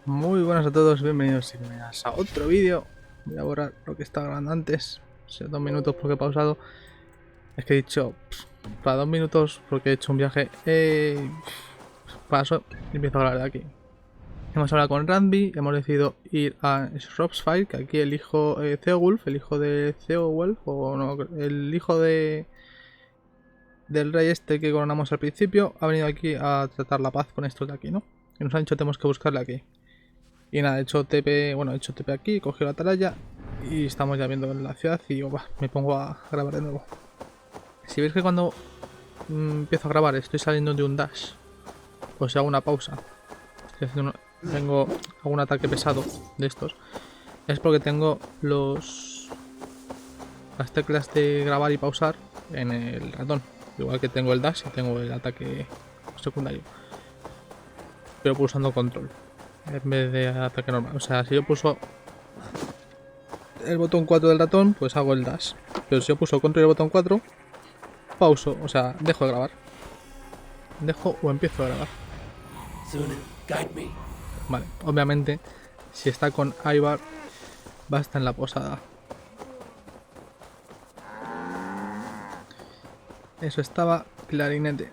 Muy buenas a todos, bienvenidos y bienvenidas a otro vídeo. Voy a borrar lo que estaba grabando antes. 2 minutos porque he pausado. Es que he dicho para 2 minutos porque he hecho un viaje. Paso y empiezo a hablar de aquí. Hemos hablado con Randby, hemos decidido ir a Shropshire, que aquí el hijo Ceolwulf, el hijo de Ceolwulf, o no, el hijo del rey este que coronamos al principio, ha venido aquí a tratar la paz con estos de aquí, ¿no? Y nos han dicho que tenemos que buscarle aquí. Y nada, he hecho TP aquí, he cogido la atalaya y estamos ya viendo la ciudad y digo, me pongo a grabar de nuevo. Si veis que cuando empiezo a grabar estoy saliendo de un dash, pues si hago una pausa, hago un ataque pesado de estos, es porque tengo las teclas de grabar y pausar en el ratón, igual que tengo el dash y tengo el ataque secundario, pero pulsando control en vez de ataque normal. O sea, si yo pulso el botón 4 del ratón, pues hago el dash. Pero si yo pulso control y el botón 4, pauso, o sea, dejo de grabar. Dejo o empiezo a grabar. Vale, obviamente, si está con Eivor, va a estar en la posada. Eso estaba clarinete.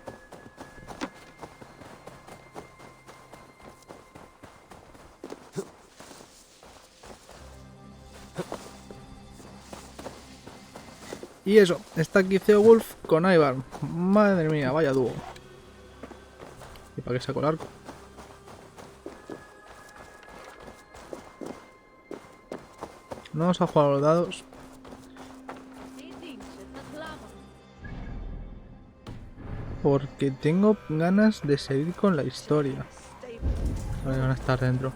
Y eso, está aquí Ceolwulf con Eivor. Madre mía, vaya dúo. ¿Y para qué saco el arco? No vamos a jugar a los dados. Porque tengo ganas de seguir con la historia. A ver, van a estar dentro.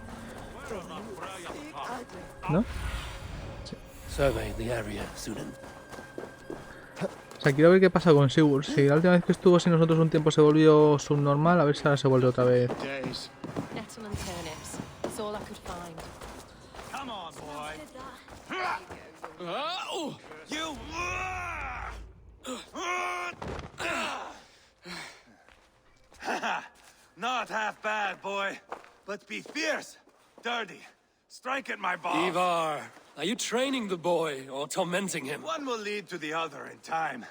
¿No? Sí. O sea, quiero ver qué pasa con Sigurd. Si la última vez que estuvo sin nosotros un tiempo se volvió subnormal, a ver si ahora se vuelve otra vez. Not half bad, boy. But be fierce, dirty. Strike at my balls. Eivor, are you training the boy or tormenting him? One will lead to the other in time.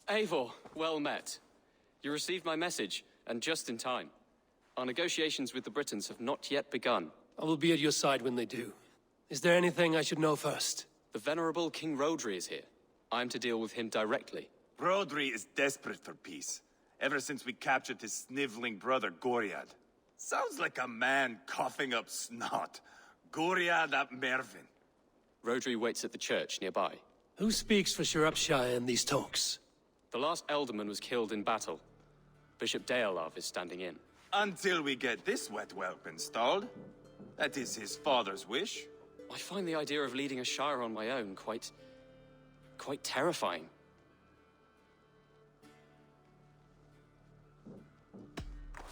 Eivor, well met. You received my message, and just in time. Our negotiations with the Britons have not yet begun. I will be at your side when they do. Is there anything I should know first? The venerable King Rodri is here. I am to deal with him directly. Rodri is desperate for peace. Ever since we captured his sniveling brother, Goriad. Sounds like a man coughing up snot. Goriad ap Mervin. Rodri waits at the church nearby. Who speaks for Shropshire in these talks? The last alderman was killed in battle. Bishop Deolaf is standing in. Until we get this wet whelp installed. That is his father's wish. I find the idea of leading a shire on my own quite terrifying.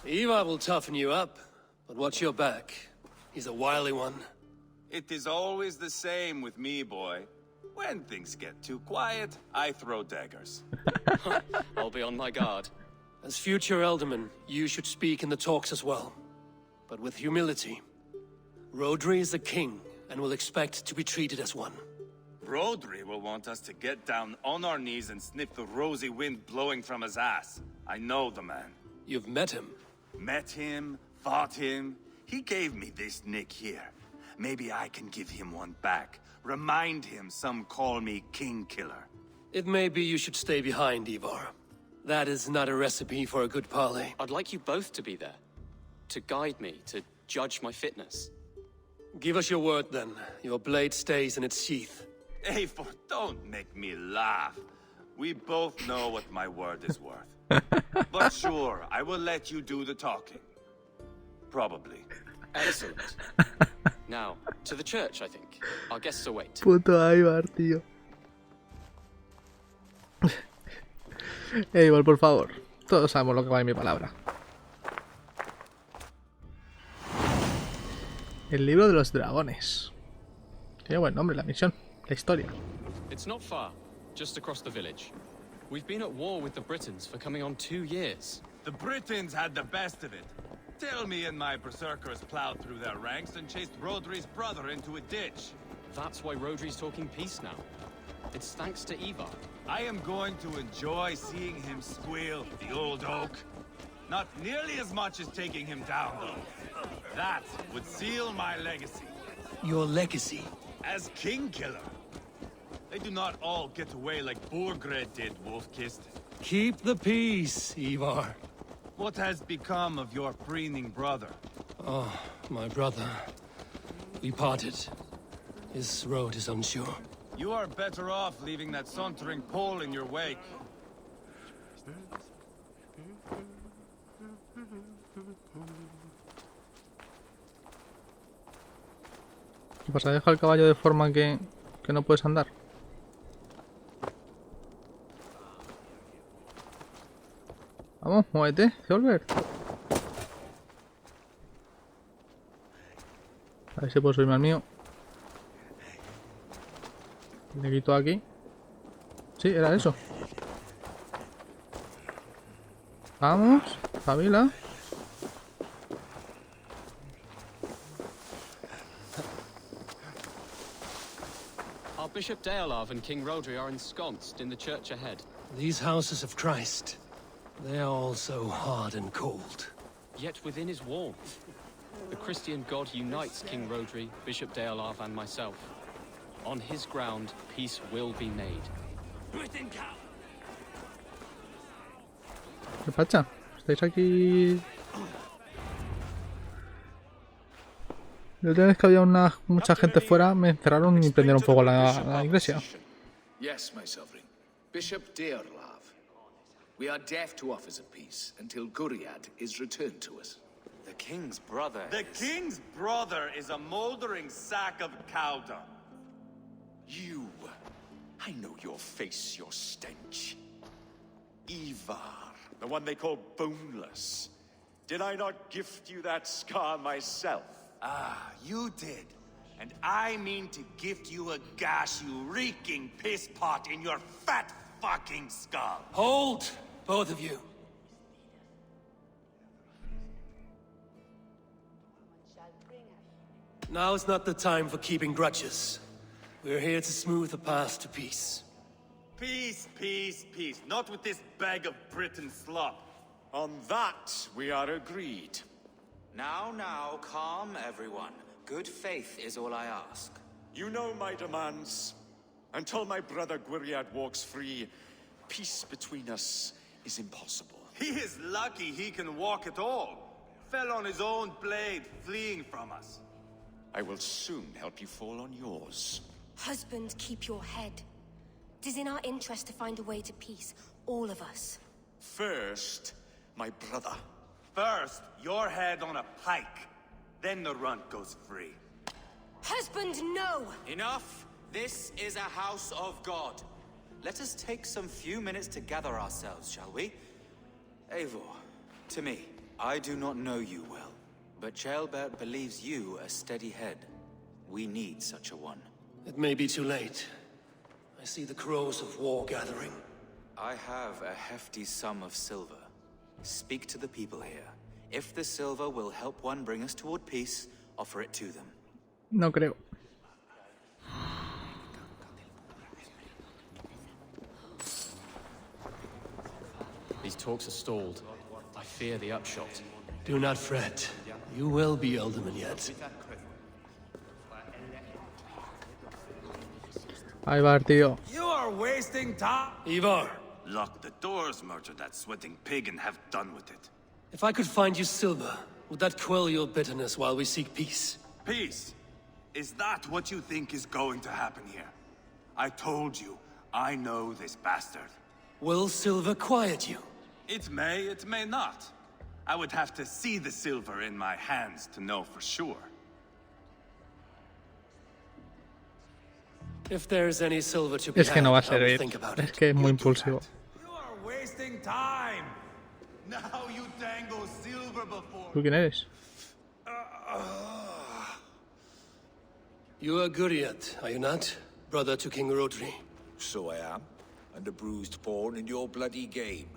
Eivor will toughen you up, but watch your back. He's a wily one. It is always the same with me, boy. When things get too quiet, I throw daggers. I'll be on my guard. As future Elderman, you should speak in the talks as well. But with humility. Rodri is a king, and will expect to be treated as one. Rodri will want us to get down on our knees and sniff the rosy wind blowing from his ass. I know the man. You've met him. Met him, fought him. He gave me this nick here. Maybe I can give him one back. Remind him some call me King Killer. It may be you should stay behind, Eivor. That is not a recipe for a good parley. I'd like you both to be there. To guide me, to judge my fitness. Give us your word, then. Your blade stays in its sheath. Eivor, don't make me laugh. We both know what my word is worth. But sure, I will let you do the talking. Probably. Excellent. Now, to the church, I think. Our guests await. Puto Eivor, tío. Eivor, por favor. Todos sabemos lo que vale mi palabra. El libro de los dragones. Tiene buen nombre la misión, la historia. It's not far, just across the village. We've been at war with the Britons for coming on 2 years. The Britons had the best of it. Tell me and my berserkers plowed through their ranks and chased Rodri's brother into a ditch. That's why Rodri's talking peace now. It's thanks to Eivor. I am going to enjoy seeing him squeal, the old oak. Not nearly as much as taking him down, though. That would seal my legacy. Your legacy? As king killer. They do not all get away like Borgred did, Wolf-Kissed. Keep the peace, Eivor. What has become of your preening brother? Oh, my brother. We parted. His road is unsure. You are better off leaving that sauntering Pole in your wake. ¿Qué pasa? Deja el caballo de forma que no puedes andar. Vamos, muévete, Eivor. A ver si puedo subirme al mío. Le quito aquí. Sí, era eso. Vamos, espabila. Our Bishop Deolav and King Rodri are ensconced in the church ahead. These houses of Christ, they are all so hard and cold. Yet within is warmth. The Christian God unites King Rodri, Bishop Deolav, and myself. On his ground, peace will be made. ¿Qué pasa? ¿Estáis aquí? La última vez que había mucha gente fuera, me encerraron y prendieron fuego a la iglesia. Yes, my sovereign. Bishop Deolav. We are deaf to offers of peace until Guriad is returned to us. The king's brother is a moldering sack of cow dung. You! I know your face, your stench. Eivor, the one they call boneless. Did I not gift you that scar myself? Ah, you did. And I mean to gift you a gash, you reeking piss pot in your fat fucking skull. Hold, both of you. Now is not the time for keeping grudges. We're here to smooth the path to peace. Peace, peace, peace. Not with this bag of Britain slop. On that, we are agreed. Now, calm everyone. Good faith is all I ask. You know my demands. Until my brother Guriad walks free, peace between us is impossible. He is lucky he can walk at all. Fell on his own blade, fleeing from us. I will soon help you fall on yours. Husband, keep your head. It is in our interest to find a way to peace, all of us. First, my brother. First, your head on a pike. Then the runt goes free. Husband, no! Enough! This is a house of God. Let us take some few minutes to gather ourselves, shall we? Eivor, to me, I do not know you well, but Ceolbert believes you a steady head. We need such a one. It may be too late. I see the crows of war gathering. I have a hefty sum of silver. Speak to the people here. If the silver will help one bring us toward peace, offer it to them. No creo. These talks are stalled. I fear the upshot. Do not fret. You will be alderman yet. Ahí va, tío. You are wasting time. Eivor, Lock the doors, murder that sweating pig, and have done with it. if I could find you silver, would that quell your bitterness while we seek peace? Peace? Is that what you think is going to happen here? I told you, I know this bastard. Will silver quiet you? It may not. I would have to see the silver in my hands to know for sure. If there's any silver to be Es que no va a had, I will servir. think about Es it. que es muy impulsivo. You are wasting time. Now you dangle silver before. ¿Tú quién eres? You are Guriad, are you not? Brother to King Rodri. So I am, and a bruised pawn in your bloody game.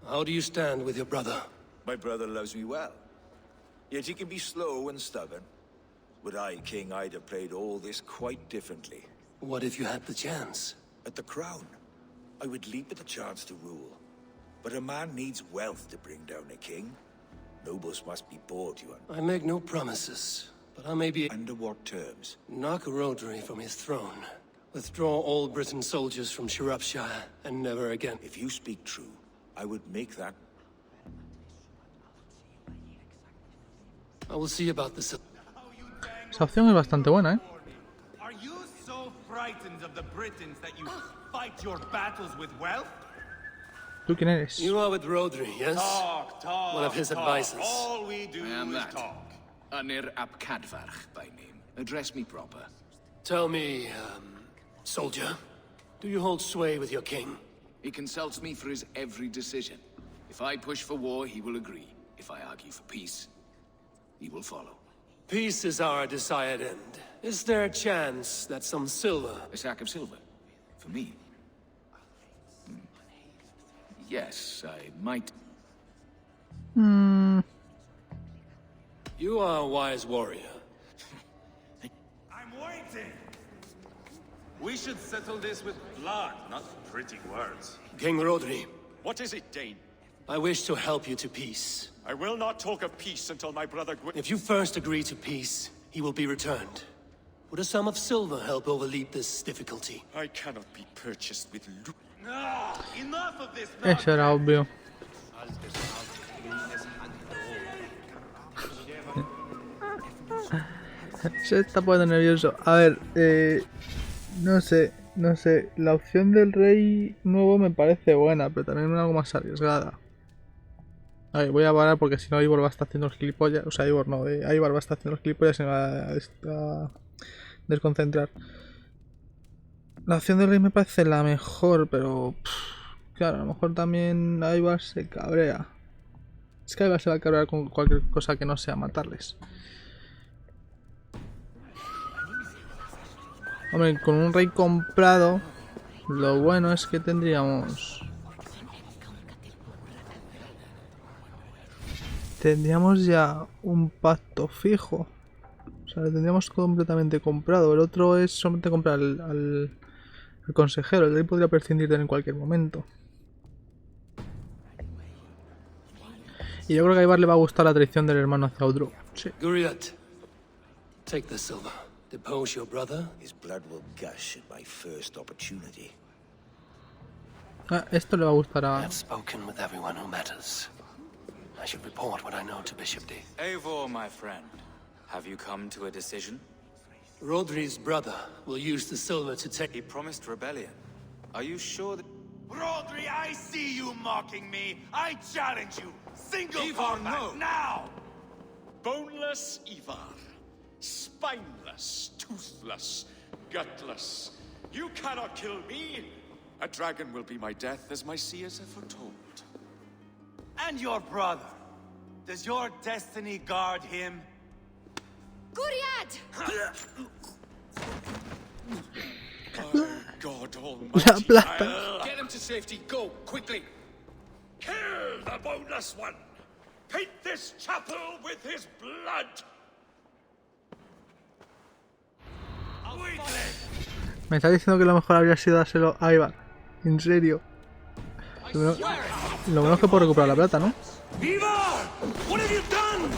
How do you stand with your brother? My brother loves me well. Yet he can be slow and stubborn. Were I king, I'd have played all this quite differently. What if you had the chance? At the crown, I would leap at the chance to rule. But a man needs wealth to bring down a king. Nobles must be bought, you understand. I make no promises, but I may be... Under what terms? Knock Rodri from his throne. Withdraw all Britain soldiers from Shropshire, and never again. If you speak true, I would make that... I will see about this. Esa opción es bastante buena, ¿eh? Are you so frightened of the Britons that you fight your battles with wealth? ¿Tú quién eres? You are with Rodri, yes? Talk. One of his advisors. All we do I am is that. talk. Anir ap Cadvarch by name. Address me proper. Tell me, soldier, do you hold sway with your king? He consults me for his every decision. If I push for war, he will agree. If I argue for peace, he will follow. Peace is our desired end. Is there a chance that some silver... A sack of silver? For me? Yes, I might. You are a wise warrior. I'm waiting. We should settle this with blood, not pretty words. King Rodri, What is it, Dane? I wish to help you to peace. I will not talk of peace until my brother If you first agree to peace, he will be returned. Would a sum of silver help overleap this difficulty? I cannot be purchased with loot. No, enough of this Eso era obvio. Se está poniendo nervioso. A ver, no sé. La opción del rey nuevo me parece buena, pero también algo más arriesgada. A ver, voy a parar porque si no Eivor va a estar haciendo los gilipollas. O sea, Eivor no, Eivor va a estar haciendo los gilipollas y me va a desconcentrar. La opción del rey me parece la mejor, pero... claro, a lo mejor también Eivor se cabrea. Es que Eivor se va a cabrear con cualquier cosa que no sea matarles. Hombre, con un rey comprado, lo bueno es que tendríamos ya un pacto fijo. O sea, lo tendríamos completamente comprado. El otro es solamente comprar al consejero. El rey podría prescindir de él en cualquier momento. Y yo creo que a Eivor le va a gustar la traición del hermano hacia otro. Sí. Guriat, take the silver. Depose your brother. His blood will gush at my first opportunity. Ah, esto le va a gustar I a... have spoken with everyone who matters. I should report what I know to Bishop D. Eivor, my friend, have you come to a decision? Rodri's brother will use the silver to take... He promised rebellion. Are you sure that... Rodri, I see you mocking me. I challenge you. Single Eivor, combat, no. now! Boneless Eivor. Spineless, toothless, gutless. You cannot kill me. A dragon will be my death, as my seers have foretold. And your brother. Does your destiny guard him? Guriad! Oh, God La almighty. plata. Get him to safety. Go, quickly. Kill the boneless one. Paint this chapel with his blood. Me está diciendo que lo mejor habría sido dárselo a Eivor. En serio. Lo bueno es que puedo recuperar la plata, ¿no? Eivor! What have you done?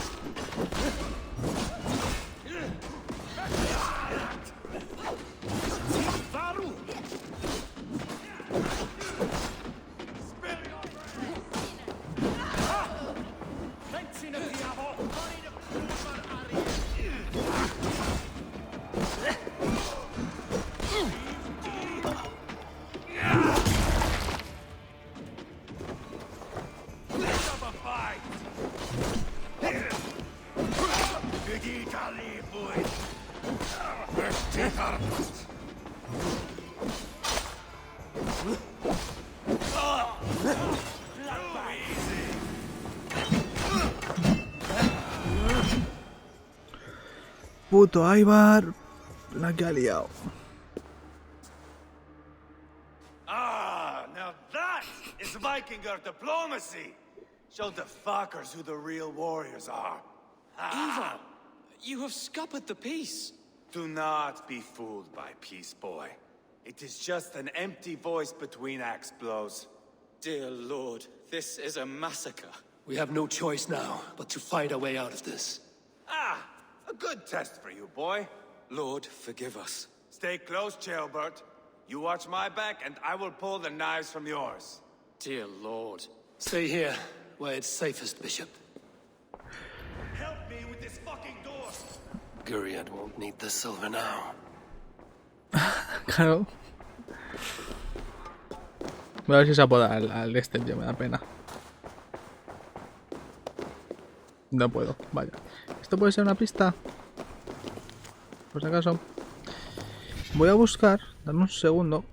Puto Eivor, la que ha liado. Ah, now that is Vikinger diplomacy. Show the fuckers who the real warriors are. Eivor, you have scuppered the peace. Do not be fooled by peace, boy. It is just an empty voice between axe blows. Dear Lord, this is a massacre. We have no choice now but to fight our way out of this. Ah, a good test for you, boy. Lord, forgive us. Stay close, Jailbert. You watch my back, and I will pull the knives from yours. Dear Lord. Stay here, where it's safest, Bishop. Help me with this fucking door! Guriad won't need the silver now. Claro. Voy a ver si se apoda al este, tío, me da pena. No puedo, vaya. ¿Esto puede ser una pista? Por si acaso. Voy a buscar, dame un segundo.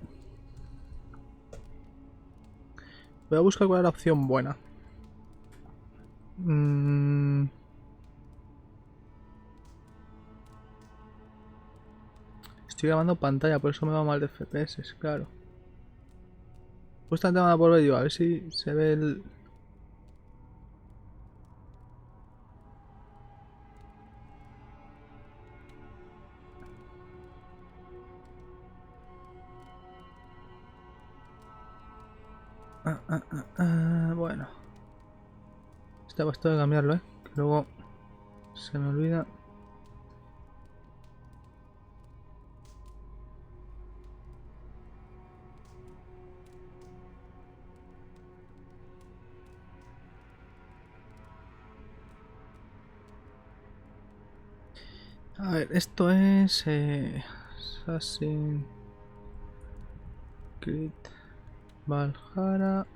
Voy a buscar cuál es la opción buena. Estoy grabando pantalla, por eso me va mal de FPS, claro. Justamente me voy a volver yo, a ver si se ve el... Bueno. Esto de cambiarlo, que luego se me olvida. A ver, esto es Assassin's Creed Valhalla.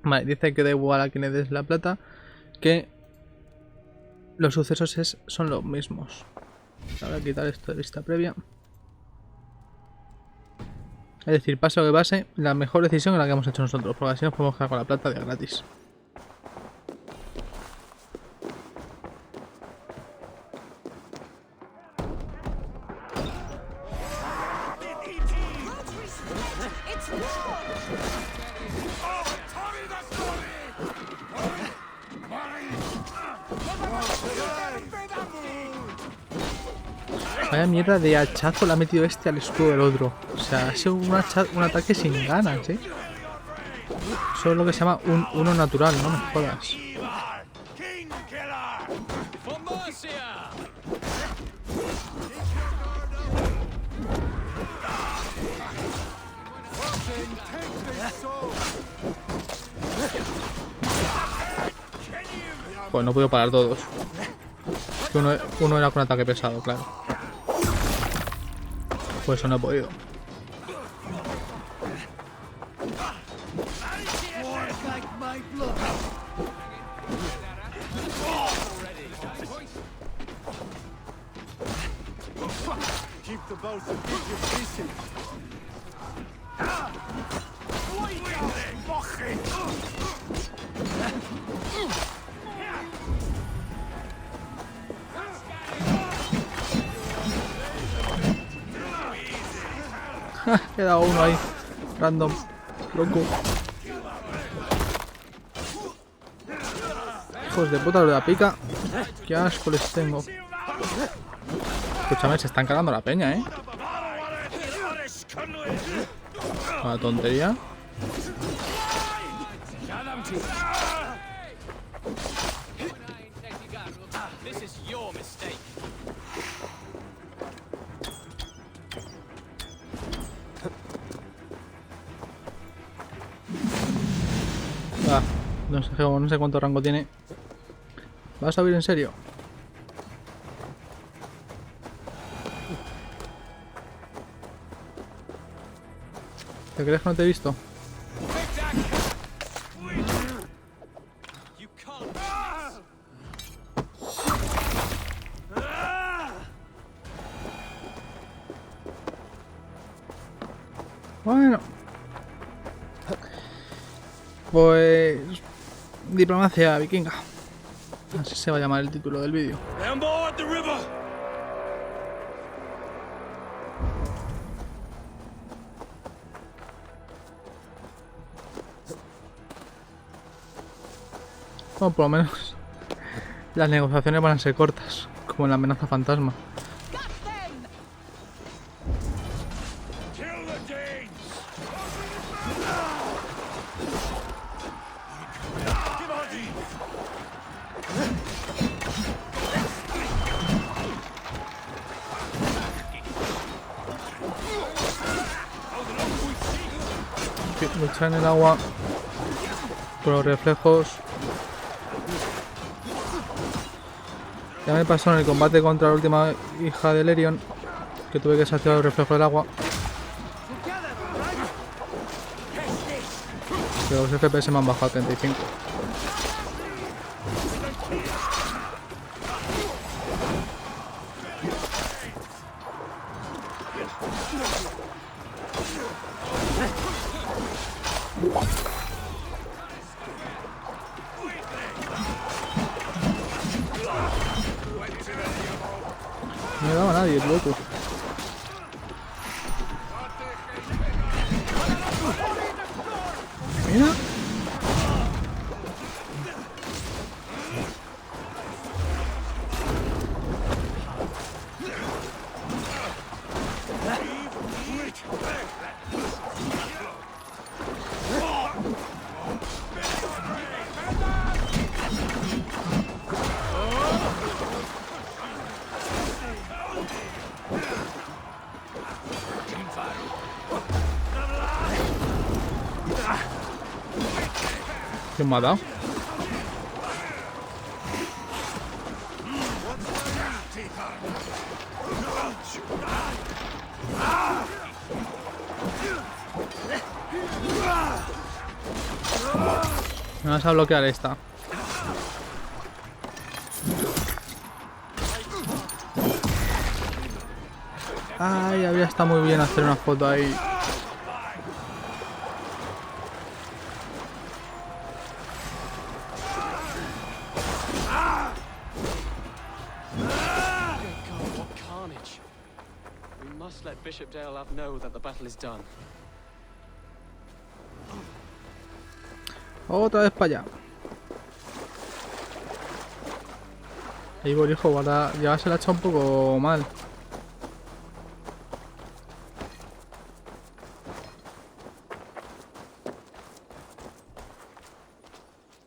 Vale, dice que da igual a quien le des la plata, que los sucesos son los mismos. Ahora quitar esto de vista previa. Es decir, pase lo que pase, la mejor decisión es la que hemos hecho nosotros, porque así nos podemos quedar con la plata de gratis. Vaya mierda de hachazo le ha metido este al escudo del otro. O sea, ha sido un ataque sin ganas, ¿eh? Eso es lo que se llama un uno natural, no me jodas. Pues no puedo parar todos. Uno era con ataque pesado, claro. Pues eso no he podido. Queda uno ahí, random, loco. Hijos de puta, lo de la pica. Qué asco les tengo. Escúchame, se están cargando la peña, ¿eh? Una tontería. No sé cuánto rango tiene. ¿Vas a subir en serio? ¿Te crees que no te he visto? Bueno. Pues... diplomacia vikinga. Así se va a llamar el título del vídeo. Bueno, por lo menos las negociaciones van a ser cortas, como en la amenaza fantasma. Luchar en el agua por los reflejos. Ya me pasó en el combate contra la última hija de Lerion, que tuve que desactivar el reflejo del agua. Pero los FPS me han bajado a 35. No me daba a nadie, es loco. Mira. ¿Quién me ha dado? Me vas a bloquear esta. Ay, habría estado muy bien hacer una foto ahí. Let Bishop Deolav know that the battle is done. Otra vez para allá. Eivor, hijo, guarda, ya se la ha echado un poco mal.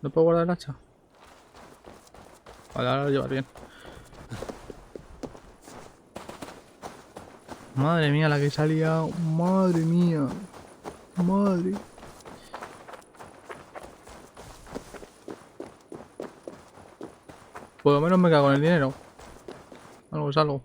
¿No puedo guardar el hacha? Vale, ahora lo llevar bien. Madre mía, la que salía. Madre mía. Madre. Por lo menos me cago en el dinero. Algo es algo.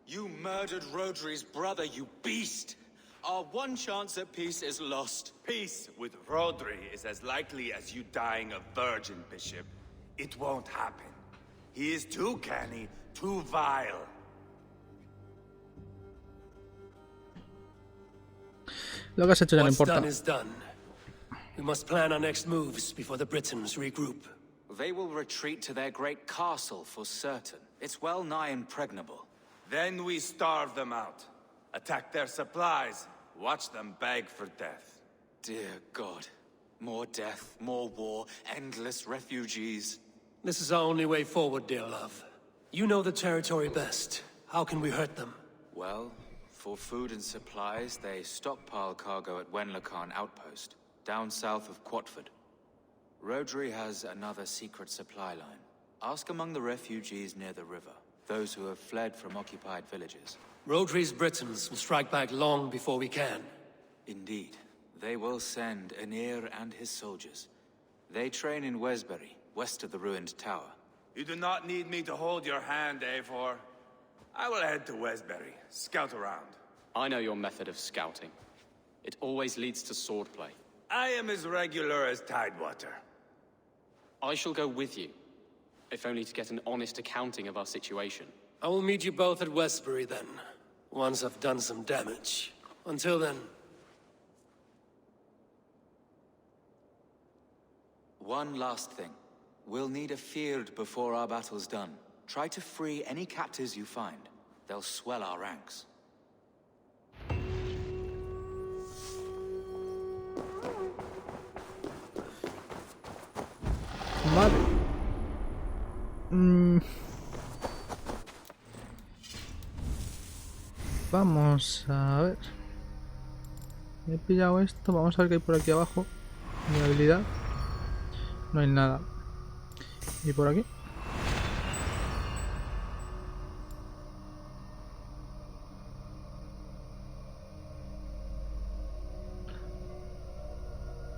You murdered Rodri's brother, you beast! Our one chance at peace is lost. Peace with Rodri is as likely as you dying a virgin, Bishop. It won't happen. He is too canny, too vile. Lo que has hecho ya no What's importa. done is done. We must plan our next moves before the Britons regroup. They will retreat to their great castle for certain. It's well nigh impregnable. Then we starve them out. Attack their supplies. Watch them beg for death. Dear God. More death, more war, endless refugees. This is our only way forward, dear love. You know the territory best. How can we hurt them? Well, for food and supplies, they stockpile cargo at Wenlacan Outpost, down south of Quatford. Rodri has another secret supply line. Ask among the refugees near the river, those who have fled from occupied villages. Rodri's Britons will strike back long before we can. Indeed. They will send Aenir and his soldiers. They train in Wesbury, west of the ruined tower. You do not need me to hold your hand, Eivor. I will head to Wesbury, scout around. I know your method of scouting. It always leads to swordplay. I am as regular as Tidewater. I shall go with you, if only to get an honest accounting of our situation. I will meet you both at Westbury then. once I've done some damage. Until then. One last thing. We'll need a field before our battle's done. Try to free any captives you find. They'll swell our ranks. Vale. Vamos a ver. He pillado esto. Vamos a ver qué hay por aquí abajo. Mi habilidad. No hay nada. ¿Y por aquí?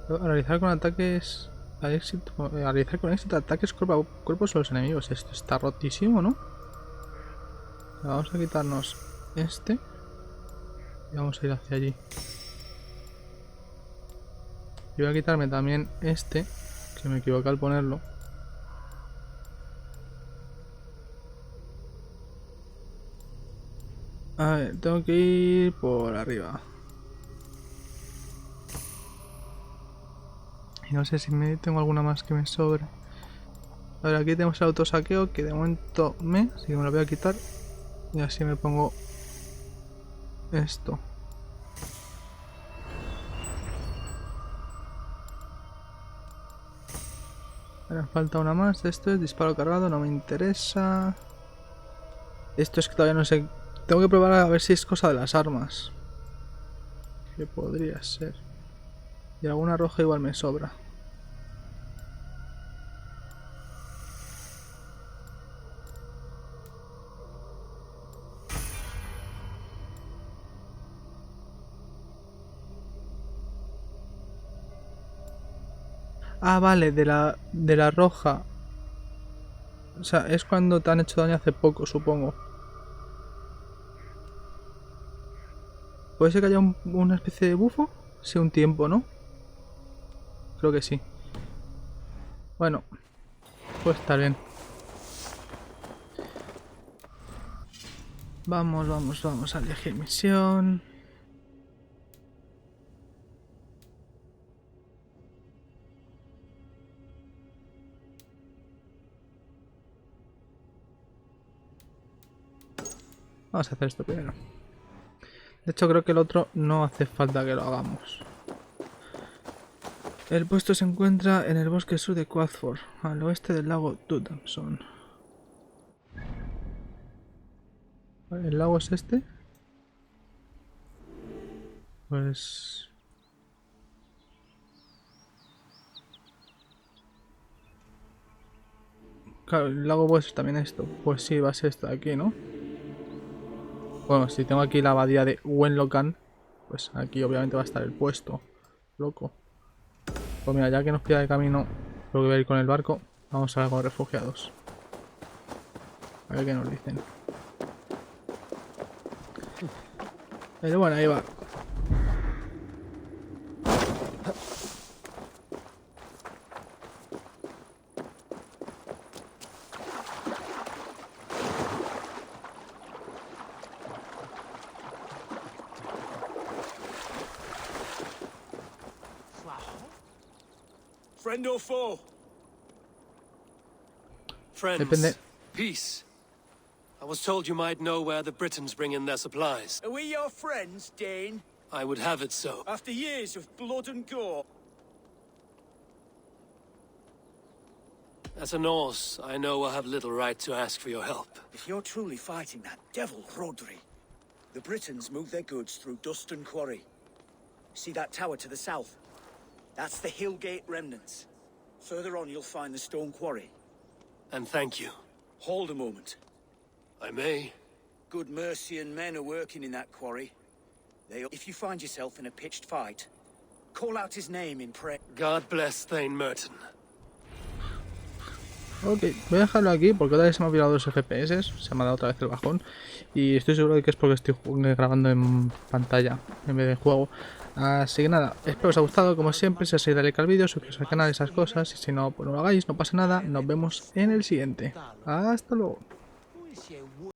Realizar con ataques a éxito, realizar con éxito ataques cuerpo a cuerpo sobre los enemigos. Esto está rotísimo, ¿no? Vamos a quitarnos este y vamos a ir hacia allí. Y voy a quitarme también este, que me equivoqué al ponerlo. A ver, tengo que ir por arriba. Y no sé si tengo alguna más que me sobre. A ver, aquí tenemos el autosaqueo, que de momento así que me lo voy a quitar. Y así me pongo esto. Ahora falta una más. Esto es disparo cargado, no me interesa. Esto es que todavía no sé. Tengo que probar a ver si es cosa de las armas. Que podría ser. Y alguna roja igual me sobra. Ah, vale, de la roja. O sea, es cuando te han hecho daño hace poco, supongo. ¿Puede ser que haya una especie de bufo? Sí, un tiempo, ¿no? Creo que sí. Bueno, pues está bien. Vamos a elegir misión. Vamos a hacer esto primero. De hecho, creo que el otro no hace falta que lo hagamos. El puesto se encuentra en el bosque sur de Quadford, al oeste del lago Tutamson. ¿El lago es este? Pues... claro, el lago puede ser también esto. Pues sí, va a ser esto de aquí, ¿no? Bueno, si tengo aquí la abadía de Wenlocan, pues aquí obviamente va a estar el puesto. Loco. Pues mira, ya que nos queda de camino, lo que voy a ir con el barco, vamos a ver con los refugiados. A ver qué nos dicen. Pero bueno, ahí va. Friend or foe? Friends. Depende. Peace. I was told you might know where the Britons bring in their supplies. Are we your friends, Dane? I would have it so. After years of blood and gore? As a Norse, I know I have little right to ask for your help. If you're truly fighting that devil, Rodri, the Britons move their goods through Dust and Quarry. See that tower to the south? That's the Hillgate remnants. Further on, you'll find the stone quarry. And thank you. Hold a moment. I may. Good Mercian men are working in that quarry. If you find yourself in a pitched fight, call out his name in prayer. God bless Thane Merton. Ok, voy a dejarlo aquí porque otra vez se me ha olvidado los FPS, se me ha dado otra vez el bajón y estoy seguro de que es porque estoy grabando en pantalla en vez de juego. Así que nada, espero que os haya gustado, como siempre, si os ha ido like al vídeo, suscribiros al canal, esas cosas, y si no, pues no lo hagáis, no pasa nada, nos vemos en el siguiente. Hasta luego.